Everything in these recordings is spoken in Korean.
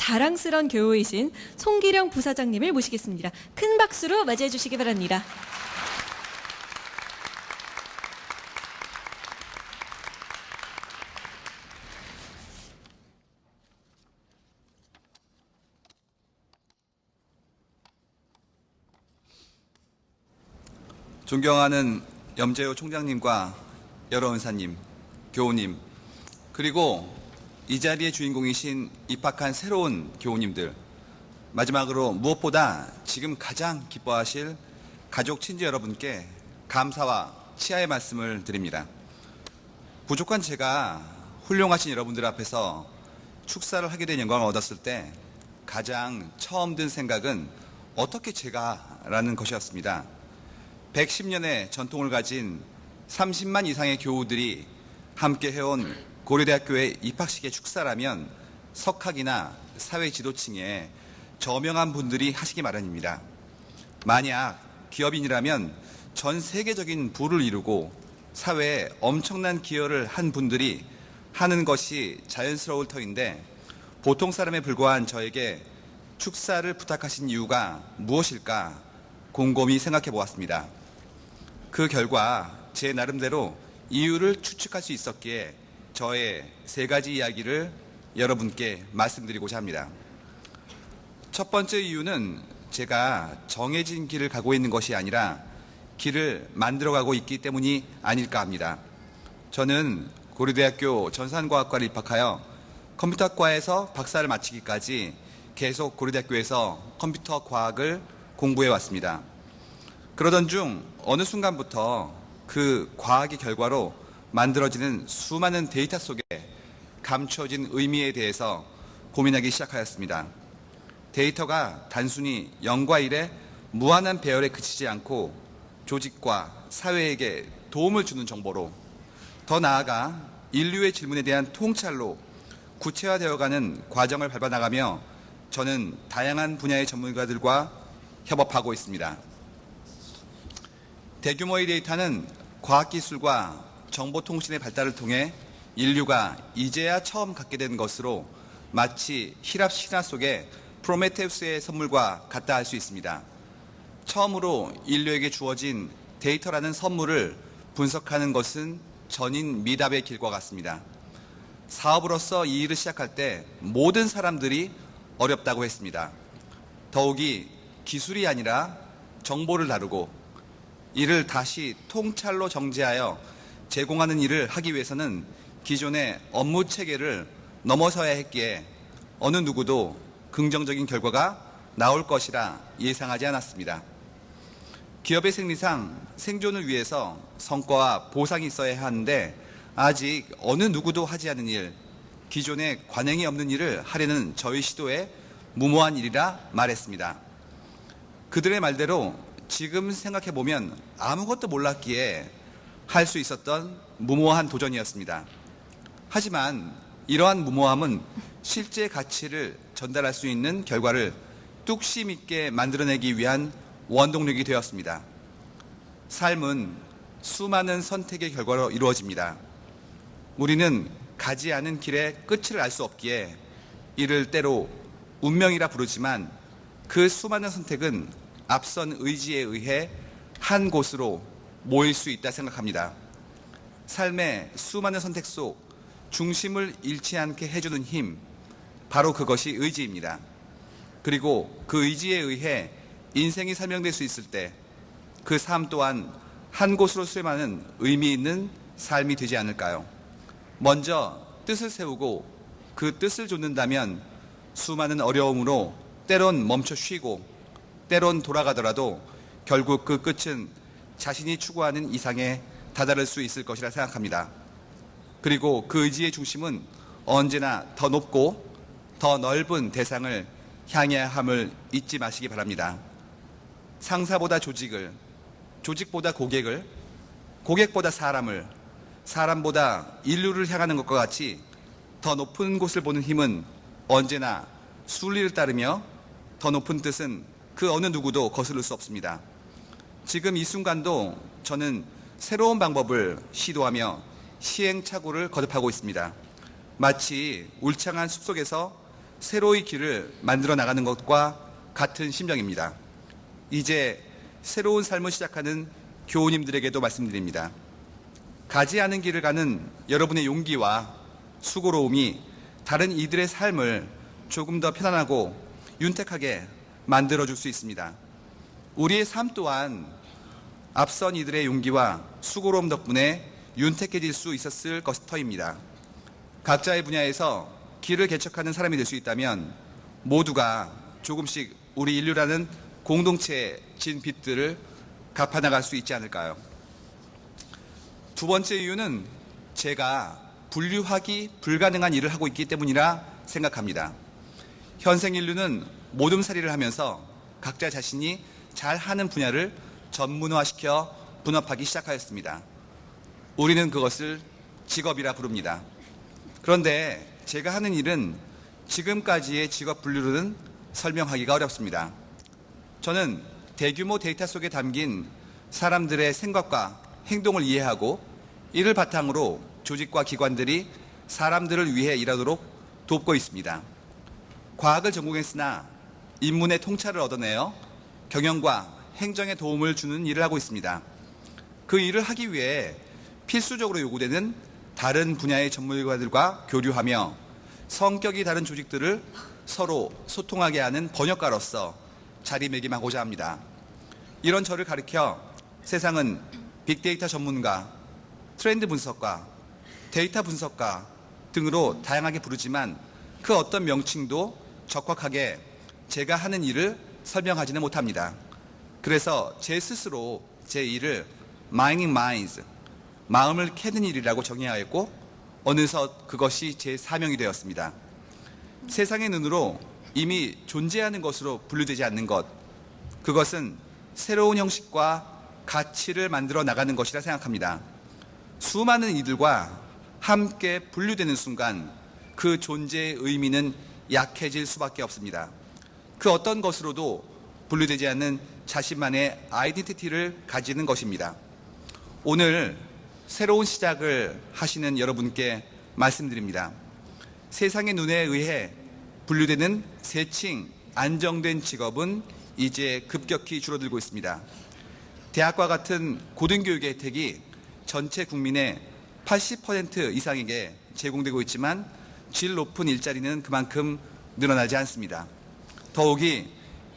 자랑스러운 교우이신 송기령 부사장님을 모시겠습니다. 큰 박수로 맞이해 주시기 바랍니다. 존경하는 염재호 총장님과 여러 은사님, 교우님, 그리고 이 자리의 주인공이신 입학한 새로운 교우님들, 마지막으로 무엇보다 지금 가장 기뻐하실 가족 친지 여러분께 감사와 치하의 말씀을 드립니다. 부족한 제가 훌륭하신 여러분들 앞에서 축사를 하게 된 영광을 얻었을 때 가장 처음 든 생각은 어떻게 제가 라는 것이었습니다. 110년의 전통을 가진 30만 이상의 교우들이 함께 해온 고려대학교의 입학식의 축사라면 석학이나 사회 지도층에 저명한 분들이 하시기 마련입니다. 만약 기업인이라면 전 세계적인 부를 이루고 사회에 엄청난 기여를 한 분들이 하는 것이 자연스러울 터인데 보통 사람에 불과한 저에게 축사를 부탁하신 이유가 무엇일까 곰곰이 생각해 보았습니다. 그 결과 제 나름대로 이유를 추측할 수 있었기에 저의 세 가지 이야기를 여러분께 말씀드리고자 합니다. 첫 번째 이유는 제가 정해진 길을 가고 있는 것이 아니라 길을 만들어가고 있기 때문이 아닐까 합니다. 저는 고려대학교 전산과학과를 입학하여 컴퓨터과에서 박사를 마치기까지 계속 고려대학교에서 컴퓨터 과학을 공부해 왔습니다. 그러던 중 어느 순간부터 그 과학의 결과로 만들어지는 수많은 데이터 속에 감춰진 의미에 대해서 고민하기 시작하였습니다. 데이터가 단순히 0과 1의 무한한 배열에 그치지 않고 조직과 사회에게 도움을 주는 정보로, 더 나아가 인류의 질문에 대한 통찰로 구체화되어가는 과정을 밟아나가며 저는 다양한 분야의 전문가들과 협업하고 있습니다. 대규모의 데이터는 과학기술과 정보통신의 발달을 통해 인류가 이제야 처음 갖게 된 것으로 마치 히랍 신화 속의 프로메테우스의 선물과 같다 할 수 있습니다. 처음으로 인류에게 주어진 데이터라는 선물을 분석하는 것은 전인 미답의 길과 같습니다. 사업으로서 이 일을 시작할 때 모든 사람들이 어렵다고 했습니다. 더욱이 기술이 아니라 정보를 다루고 이를 다시 통찰로 정제하여 제공하는 일을 하기 위해서는 기존의 업무 체계를 넘어서야 했기에 어느 누구도 긍정적인 결과가 나올 것이라 예상하지 않았습니다. 기업의 생리상 생존을 위해서 성과와 보상이 있어야 하는데 아직 어느 누구도 하지 않은 일, 기존에 관행이 없는 일을 하려는 저희 시도에 무모한 일이라 말했습니다. 그들의 말대로 지금 생각해보면 아무것도 몰랐기에 할 수 있었던 무모한 도전이었습니다. 하지만 이러한 무모함은 실제 가치를 전달할 수 있는 결과를 뚝심 있게 만들어내기 위한 원동력이 되었습니다. 삶은 수많은 선택의 결과로 이루어집니다. 우리는 가지 않은 길의 끝을 알 수 없기에 이를 때로 운명이라 부르지만 그 수많은 선택은 앞선 의지에 의해 한 곳으로 모일 수 있다 생각합니다. 삶의 수많은 선택 속 중심을 잃지 않게 해주는 힘, 바로 그것이 의지입니다. 그리고 그 의지에 의해 인생이 설명될 수 있을 때 그 삶 또한 한 곳으로 수렴하는 의미 있는 삶이 되지 않을까요? 먼저 뜻을 세우고 그 뜻을 좇는다면 수많은 어려움으로 때론 멈춰 쉬고 때론 돌아가더라도 결국 그 끝은 자신이 추구하는 이상에 다다를 수 있을 것이라 생각합니다. 그리고 그 의지의 중심은 언제나 더 높고 더 넓은 대상을 향해야 함을 잊지 마시기 바랍니다. 상사보다 조직을, 조직보다 고객을, 고객보다 사람을, 사람보다 인류를 향하는 것과 같이 더 높은 곳을 보는 힘은 언제나 순리를 따르며 더 높은 뜻은 그 어느 누구도 거스를 수 없습니다. 지금 이 순간도 저는 새로운 방법을 시도하며 시행착오를 거듭하고 있습니다. 마치 울창한 숲속에서 새로이 길을 만들어 나가는 것과 같은 심정입니다. 이제 새로운 삶을 시작하는 교우님들에게도 말씀드립니다. 가지 않은 길을 가는 여러분의 용기와 수고로움이 다른 이들의 삶을 조금 더 편안하고 윤택하게 만들어줄 수 있습니다. 우리의 삶 또한 앞선 이들의 용기와 수고로움 덕분에 윤택해질 수 있었을 터입니다. 각자의 분야에서 길을 개척하는 사람이 될 수 있다면 모두가 조금씩 우리 인류라는 공동체에 진 빚들을 갚아나갈 수 있지 않을까요? 두 번째 이유는 제가 분류하기 불가능한 일을 하고 있기 때문이라 생각합니다. 현생 인류는 모둠살이를 하면서 각자 자신이 잘하는 분야를 전문화시켜 분업하기 시작하였습니다. 우리는 그것을 직업이라 부릅니다. 그런데 제가 하는 일은 지금까지의 직업 분류로는 설명하기가 어렵습니다. 저는 대규모 데이터 속에 담긴 사람들의 생각과 행동을 이해하고 이를 바탕으로 조직과 기관들이 사람들을 위해 일하도록 돕고 있습니다. 과학을 전공했으나 인문의 통찰을 얻어내어 경영과 행정에 도움을 주는 일을 하고 있습니다. 그 일을 하기 위해 필수적으로 요구되는 다른 분야의 전문가들과 교류하며 성격이 다른 조직들을 서로 소통하게 하는 번역가로서 자리매김하고자 합니다. 이런 저를 가리켜 세상은 빅데이터 전문가, 트렌드 분석가, 데이터 분석가 등으로 다양하게 부르지만 그 어떤 명칭도 적확하게 제가 하는 일을 설명하지는 못합니다. 그래서 제 스스로 제 일을 Mining Minds, 마음을 캐는 일이라고 정의하였고 어느덧 그것이 제 사명이 되었습니다. 세상의 눈으로 이미 존재하는 것으로 분류되지 않는 것, 그것은 새로운 형식과 가치를 만들어 나가는 것이라 생각합니다. 수많은 이들과 함께 분류되는 순간 그 존재의 의미는 약해질 수밖에 없습니다. 그 어떤 것으로도 분류되지 않는 자신만의 아이덴티티를 가지는 것입니다. 오늘 새로운 시작을 하시는 여러분께 말씀드립니다. 세상의 눈에 의해 분류되는 세칭, 안정된 직업은 이제 급격히 줄어들고 있습니다. 대학과 같은 고등교육의 혜택이 전체 국민의 80% 이상에게 제공되고 있지만 질 높은 일자리는 그만큼 늘어나지 않습니다. 더욱이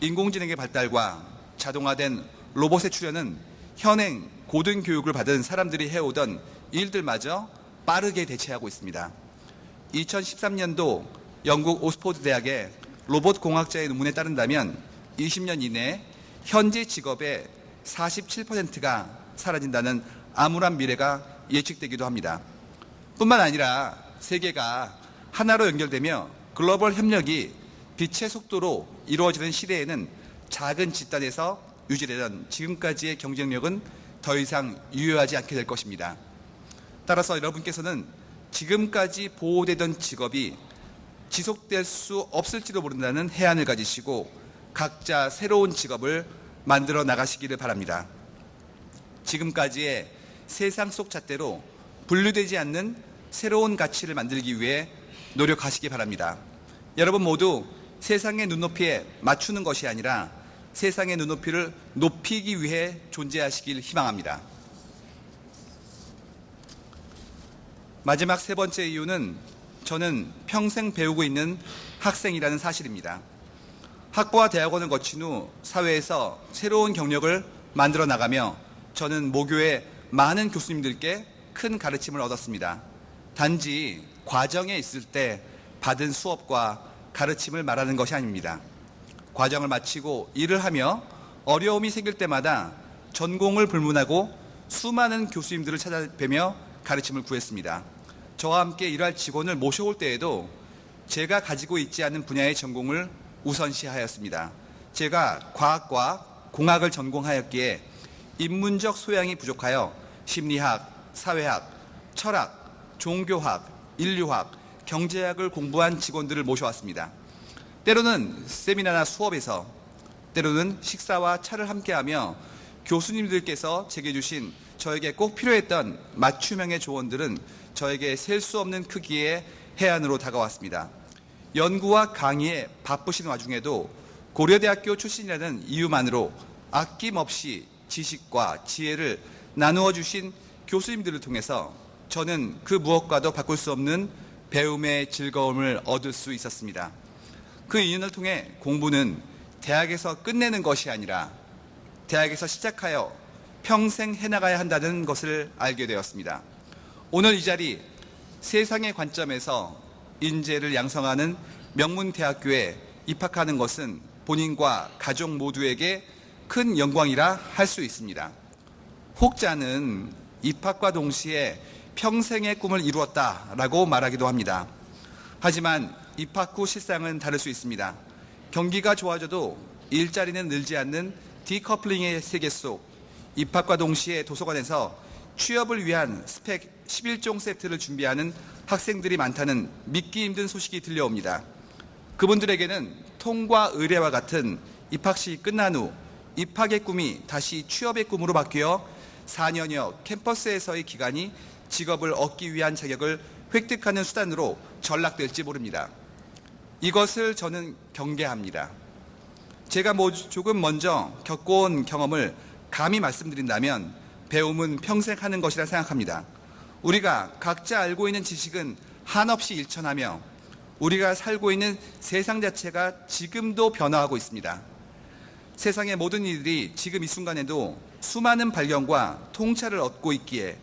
인공지능의 발달과 자동화된 로봇의 출현은 현행 고등교육을 받은 사람들이 해오던 일들마저 빠르게 대체하고 있습니다. 2013년도 영국 옥스퍼드 대학의 로봇 공학자의 논문에 따른다면 20년 이내 현재 직업의 47%가 사라진다는 암울한 미래가 예측되기도 합니다. 뿐만 아니라 세계가 하나로 연결되며 글로벌 협력이 빛의 속도로 이루어지는 시대에는 작은 집단에서 유지되던 지금까지의 경쟁력은 더 이상 유효하지 않게 될 것입니다. 따라서 여러분께서는 지금까지 보호되던 직업이 지속될 수 없을지도 모른다는 해안을 가지시고 각자 새로운 직업을 만들어 나가시기를 바랍니다. 지금까지의 세상 속 잣대로 분류되지 않는 새로운 가치를 만들기 위해 노력하시기 바랍니다. 여러분 모두 세상의 눈높이에 맞추는 것이 아니라 세상의 눈높이를 높이기 위해 존재하시길 희망합니다. 마지막 세 번째 이유는 저는 평생 배우고 있는 학생이라는 사실입니다. 학부와 대학원을 거친 후 사회에서 새로운 경력을 만들어 나가며 저는 모교의 많은 교수님들께 큰 가르침을 얻었습니다. 단지 과정에 있을 때 받은 수업과 가르침을 말하는 것이 아닙니다. 과정을 마치고 일을 하며 어려움이 생길 때마다 전공을 불문하고 수많은 교수님들을 찾아뵈며 가르침을 구했습니다. 저와 함께 일할 직원을 모셔올 때에도 제가 가지고 있지 않은 분야의 전공을 우선시하였습니다. 제가 과학과 공학을 전공하였기에 인문적 소양이 부족하여 심리학, 사회학, 철학, 종교학, 인류학, 경제학을 공부한 직원들을 모셔왔습니다. 때로는 세미나나 수업에서, 때로는 식사와 차를 함께하며 교수님들께서 제게 주신 저에게 꼭 필요했던 맞춤형의 조언들은 저에게 셀 수 없는 크기의 해안으로 다가왔습니다. 연구와 강의에 바쁘신 와중에도 고려대학교 출신이라는 이유만으로 아낌없이 지식과 지혜를 나누어 주신 교수님들을 통해서 저는 그 무엇과도 바꿀 수 없는 배움의 즐거움을 얻을 수 있었습니다. 그 인연을 통해 공부는 대학에서 끝내는 것이 아니라 대학에서 시작하여 평생 해나가야 한다는 것을 알게 되었습니다. 오늘 이 자리 세상의 관점에서 인재를 양성하는 명문대학교에 입학하는 것은 본인과 가족 모두에게 큰 영광이라 할 수 있습니다. 혹자는 입학과 동시에 평생의 꿈을 이루었다라고 말하기도 합니다. 하지만 입학 후 실상은 다를 수 있습니다. 경기가 좋아져도 일자리는 늘지 않는 디커플링의 세계 속 입학과 동시에 도서관에서 취업을 위한 스펙 11종 세트를 준비하는 학생들이 많다는 믿기 힘든 소식이 들려옵니다. 그분들에게는 통과 의례와 같은 입학식이 끝난 후 입학의 꿈이 다시 취업의 꿈으로 바뀌어 4년여 캠퍼스에서의 기간이 직업을 얻기 위한 자격을 획득하는 수단으로 전락될지 모릅니다. 이것을 저는 경계합니다. 제가 조금 먼저 겪어온 경험을 감히 말씀드린다면 배움은 평생 하는 것이라 생각합니다. 우리가 각자 알고 있는 지식은 한없이 일천하며 우리가 살고 있는 세상 자체가 지금도 변화하고 있습니다. 세상의 모든 일들이 지금 이 순간에도 수많은 발견과 통찰을 얻고 있기에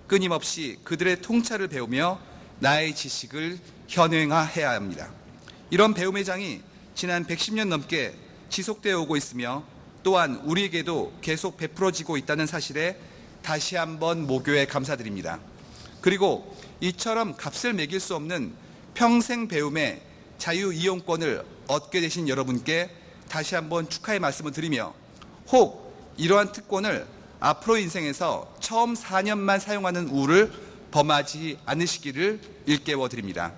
끊임없이 그들의 통찰을 배우며 나의 지식을 현행화해야 합니다. 이런 배움의 장이 지난 110년 넘게 지속되어 오고 있으며 또한 우리에게도 계속 베풀어지고 있다는 사실에 다시 한번 모교에 감사드립니다. 그리고 이처럼 값을 매길 수 없는 평생 배움의 자유 이용권을 얻게 되신 여러분께 다시 한번 축하의 말씀을 드리며 혹 이러한 특권을 앞으로 인생에서 처음 4년만 사용하는 우를 범하지 않으시기를 일깨워 드립니다.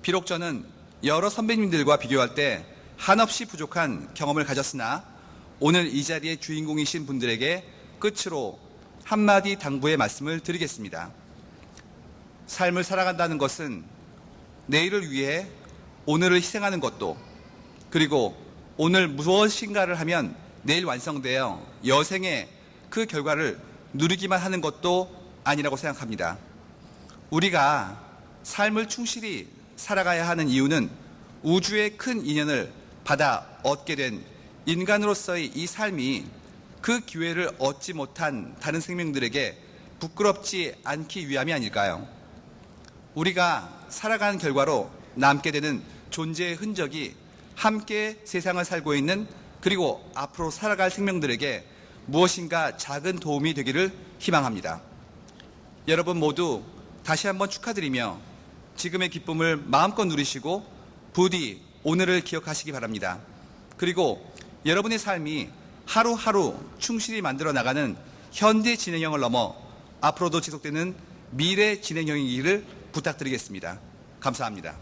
비록 저는 여러 선배님들과 비교할 때 한없이 부족한 경험을 가졌으나 오늘 이 자리의 주인공이신 분들에게 끝으로 한마디 당부의 말씀을 드리겠습니다. 삶을 살아간다는 것은 내일을 위해 오늘을 희생하는 것도 그리고 오늘 무엇인가를 하면 내일 완성되어 여생의 그 결과를 누리기만 하는 것도 아니라고 생각합니다. 우리가 삶을 충실히 살아가야 하는 이유는 우주의 큰 인연을 받아 얻게 된 인간으로서의 이 삶이 그 기회를 얻지 못한 다른 생명들에게 부끄럽지 않기 위함이 아닐까요? 우리가 살아가는 결과로 남게 되는 존재의 흔적이 함께 세상을 살고 있는 그리고 앞으로 살아갈 생명들에게 무엇인가 작은 도움이 되기를 희망합니다. 여러분 모두 다시 한번 축하드리며 지금의 기쁨을 마음껏 누리시고 부디 오늘을 기억하시기 바랍니다. 그리고 여러분의 삶이 하루하루 충실히 만들어 나가는 현대 진행형을 넘어 앞으로도 지속되는 미래 진행형이기를 부탁드리겠습니다. 감사합니다.